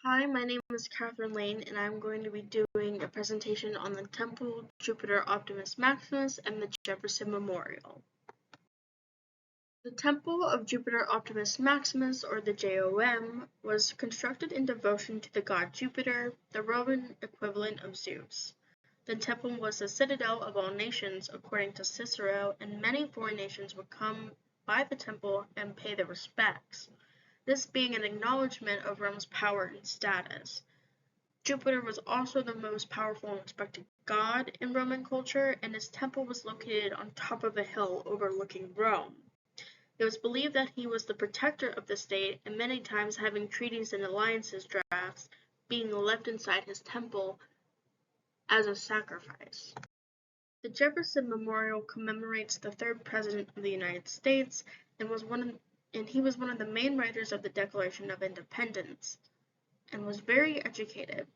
Hi, my name is Catherine Lane, and I'm going to be doing a presentation on the Temple Jupiter Optimus Maximus and the Jefferson Memorial. The Temple of Jupiter Optimus Maximus, or the JOM, was constructed in devotion to the god Jupiter, the Roman equivalent of Zeus. The temple was the citadel of all nations, according to Cicero, and many foreign nations would come by the temple and pay their respects, this being an acknowledgement of Rome's power and status. Jupiter was also the most powerful and respected god in Roman culture, and his temple was located on top of a hill overlooking Rome. It was believed that he was the protector of the state, and many times having treaties and alliances drafts being left inside his temple as a sacrifice. The Jefferson Memorial commemorates the third President of the United States and he was one of the main writers of the Declaration of Independence and was very educated.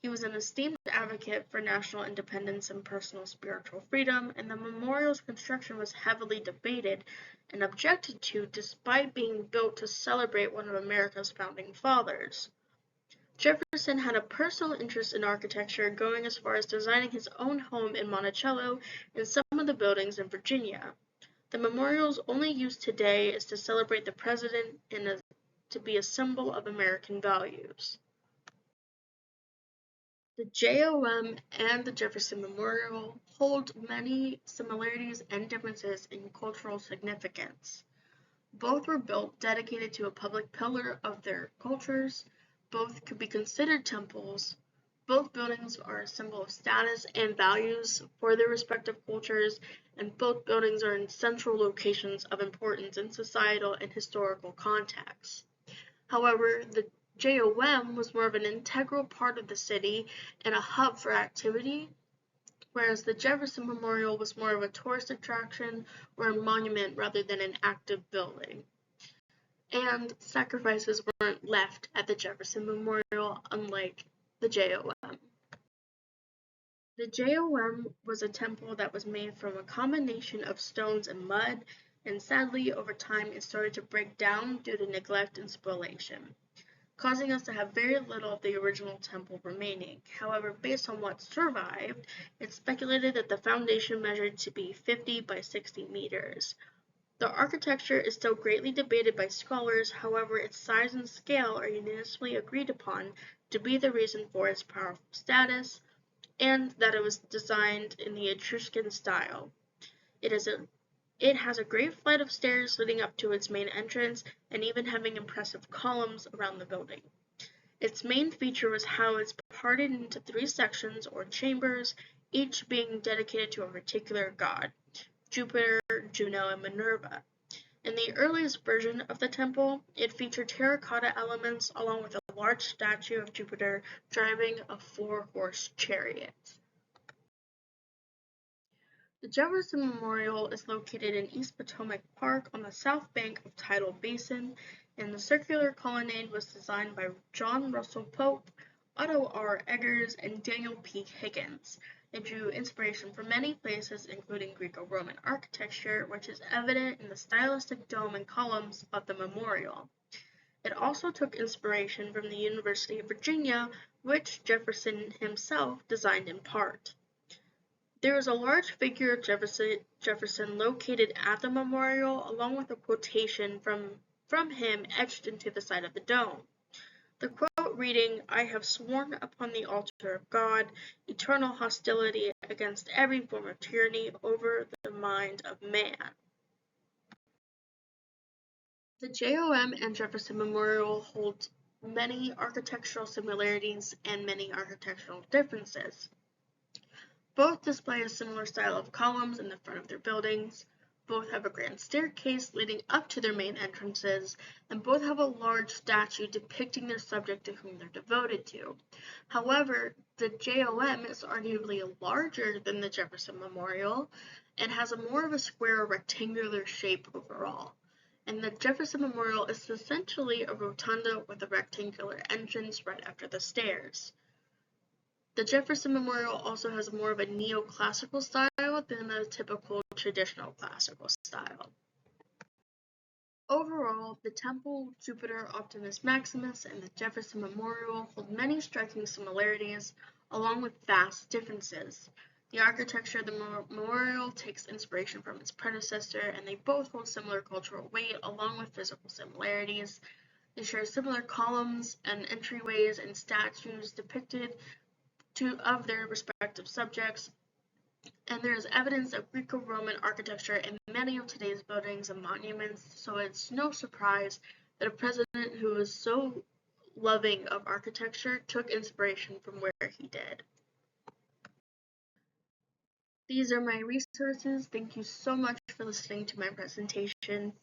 He was an esteemed advocate for national independence and personal spiritual freedom, and the memorial's construction was heavily debated and objected to despite being built to celebrate one of America's founding fathers. Jefferson had a personal interest in architecture, going as far as designing his own home in Monticello and some of the buildings in Virginia. The memorial's only use today is to celebrate the president and to be a symbol of American values. The JOM and the Jefferson Memorial hold many similarities and differences in cultural significance. Both were built dedicated to a public pillar of their cultures. Both could be considered temples. Both buildings are a symbol of status and values for their respective cultures, and both buildings are in central locations of importance in societal and historical contexts. However, the JOM was more of an integral part of the city and a hub for activity, whereas the Jefferson Memorial was more of a tourist attraction or a monument rather than an active building. And sacrifices weren't left at the Jefferson Memorial, unlike the JOM. The JOM was a temple that was made from a combination of stones and mud, and sadly, over time, it started to break down due to neglect and spoliation, causing us to have very little of the original temple remaining. However, based on what survived, it's speculated that the foundation measured to be 50 by 60 meters. The architecture is still greatly debated by scholars, however, its size and scale are unanimously agreed upon to be the reason for its powerful status, and that it was designed in the Etruscan style. It has a great flight of stairs leading up to its main entrance, and even having impressive columns around the building. Its main feature was how it's parted into 3 sections or chambers, each being dedicated to a particular god: Jupiter, Juno, and Minerva. In the earliest version of the temple, it featured terracotta elements along with a large statue of Jupiter driving a 4-horse chariot. The Jefferson Memorial is located in East Potomac Park on the south bank of Tidal Basin, and the circular colonnade was designed by John Russell Pope, Otto R. Eggers, and Daniel P. Higgins. It drew inspiration from many places, including Greco-Roman architecture, which is evident in the stylistic dome and columns of the memorial. It also took inspiration from the University of Virginia, which Jefferson himself designed in part. There is a large figure of Jefferson located at the memorial, along with a quotation from him etched into the side of the dome. The quote reading, "I have sworn upon the altar of God eternal hostility against every form of tyranny over the mind of man." The JOM and Jefferson Memorial hold many architectural similarities and many architectural differences. Both display a similar style of columns in the front of their buildings. Both have a grand staircase leading up to their main entrances, and both have a large statue depicting their subject to whom they're devoted to. However, the JOM is arguably larger than the Jefferson Memorial and has a more of a square or rectangular shape overall. And the Jefferson Memorial is essentially a rotunda with a rectangular entrance right after the stairs. The Jefferson Memorial also has more of a neoclassical style than a typical traditional classical style. Overall, the Temple, Jupiter Optimus Maximus, and the Jefferson Memorial hold many striking similarities, along with vast differences. The architecture of the memorial takes inspiration from its predecessor, and they both hold similar cultural weight, along with physical similarities. They share similar columns and entryways and statues depicted of their respective subjects, and there is evidence of Greco-Roman architecture in many of today's buildings and monuments, so it's no surprise that a president who is so loving of architecture took inspiration from where he did. These are my resources. Thank you so much for listening to my presentation.